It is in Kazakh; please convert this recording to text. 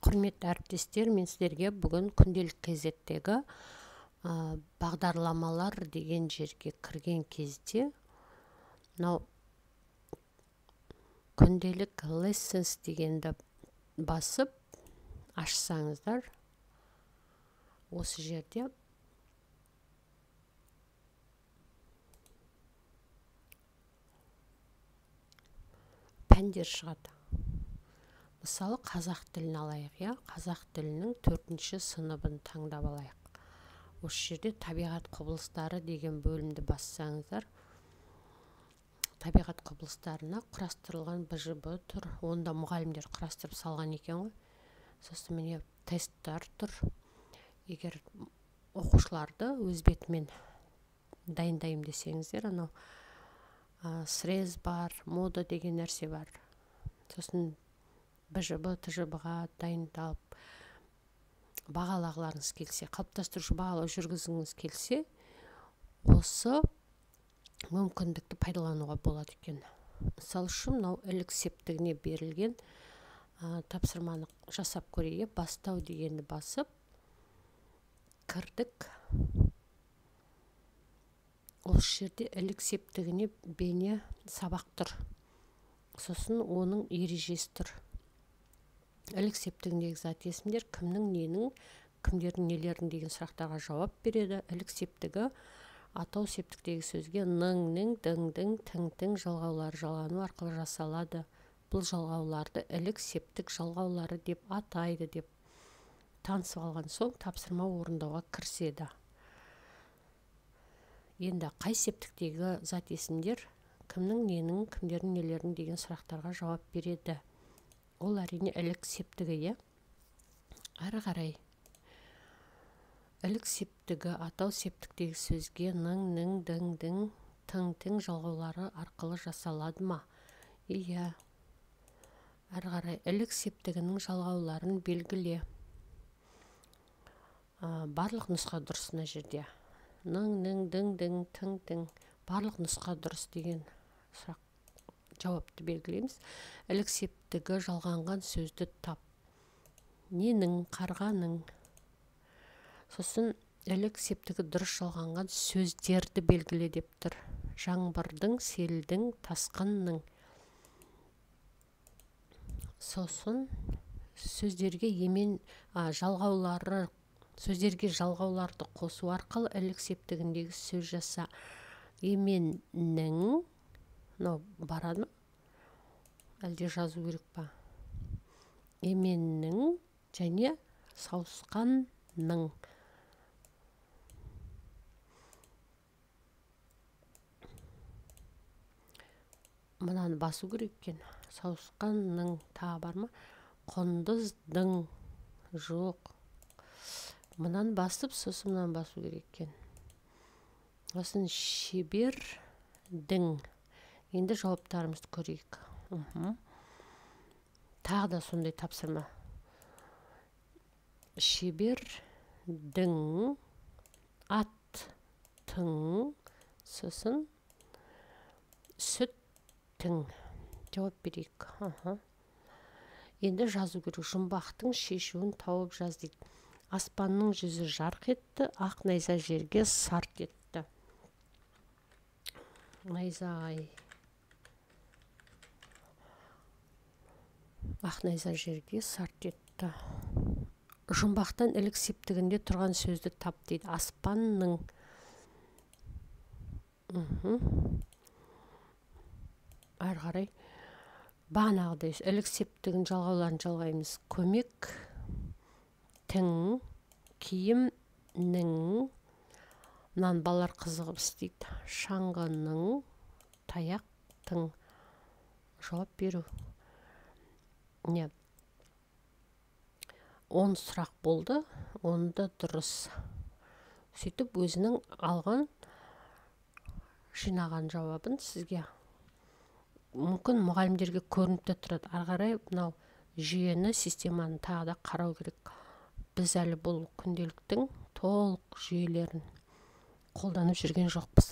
Құрметті әріптестер, мен сіздерге бүгін күнделік кезеттегі бағдарламалар деген жерге кірген кезде, мынау күнделік lessons дегенді басып ашсаңыздар, осы жерде пәндер шығады. Мысалы, қазақ тілін алайық, қазақ тілінің 4-ші сыныбын таңдап алайық. Осы жерде табиғат құбылыстары деген бөлімді бассаңыздар, табиғат құбылыстарына құрастырылған БЖБ тұр. Онда мұғалімдер құрастырып салған екен ғой. Сосын міне тесттер тұр. Егер оқушыларды өз бетімен дайындаймын десеңіздер, анау срез бар, мода деген нәрсе бар. Сосын БЖБ, ТЖБ-ға дайындалып бағалағыларыңыз келсе, қалыптастырушы бағалау жүргізгіңіз келсе, осы мүмкіндікті пайдалануға болады екен. Мысалы үшін, мынау ілік септігіне берілген тапсырманы жасап көрейік. Бастау дегенді басып кірдік. Осы жерде ілік септігіне бейне сабақ тұр. Сосын оның ережесі тұр. Ілік септігіндегі зат есімдер кімнің ненің, кімдердің нелердің деген сұрақтарға жауап береді. Ілік септігі атау септіктегі сөзге ның-ның, дің-дің, тің-тің жалғаулары жалғану арқылы жасалады. Бұл жалғауларды ілік септік жалғаулары деп атайды деп танысып алған соң тапсырма орындауға кіріседі. Енді қай септіктегі зат есімдер кімнің ненің, кімдердің нелердің деген сұрақтарға жауап береді. Ол әрине ілік септігі, Әрі қарай ілік септігі атау септіктегі сөзге ның-ның, дің-дің, тың-тың жалғаулары арқылы жасалады ма? Иә. Әрі қарай ілік септігінің жалғауларын белгіле. Барлық нұсқа дұрыс мына жерде. Ның-ның, дің-дің, тың-тың. Барлық нұсқа дұрыс деген сұрақ жауапты белгілейміз. Ілік септігі жалғанған сөзді тап. Ненің, қарғаның. Сосын ілік септігі дұрыс жалғанған сөздерді белгіле деп тұр. Жаңбырдың, селдің, тасқынның. Сосын сөздерге жалғауларды қосу арқылы ілік септігіндегі сөз жаса. Еменнің, барады ма? Әлде жазу керек па? Еменнің және сауысқанның. Мынаны басу керек екен. Сауысқанның тағы бар ма? Құндыздың жоқ. Мынаны басып, сосын мынаны басу керек екен. Осын шебердің. Енді жауаптарымызды көрейік. Тағы да сондай тапсырма. Шебердің, аттың, сосын сүттің. Жауап берейік. Енді жазу керек. Жұмбақтың шешуін тауып жаз дейді. Аспанның жүзі жарқ етті, ақ найза жерге сарт етті. Найзағай. Ақ найза жерге сарт етті. Жұмбақтан ілік септігінде тұрған сөзді тап дейді. Аспанның. Әрі қарай бағанағыдай ілік септігін жалғауларын жалғаймыз. Көмек, тің, киімнің. Мынаны балалар қызығып істейді. Шаңғының, таяқтың. Жауап беру. 10 сұрақ болды. Онда дұрыс. Сөйтіп өзінің алған, жинаған жауабын сізге мүмкін мұғалімдерге көрініп тұрады. Ары қарай мынау жүйені, системаны тағы да қарау керек. Біз әлі бұл күнделіктің толық жүйелерін қолданып жүрген жоқпыз.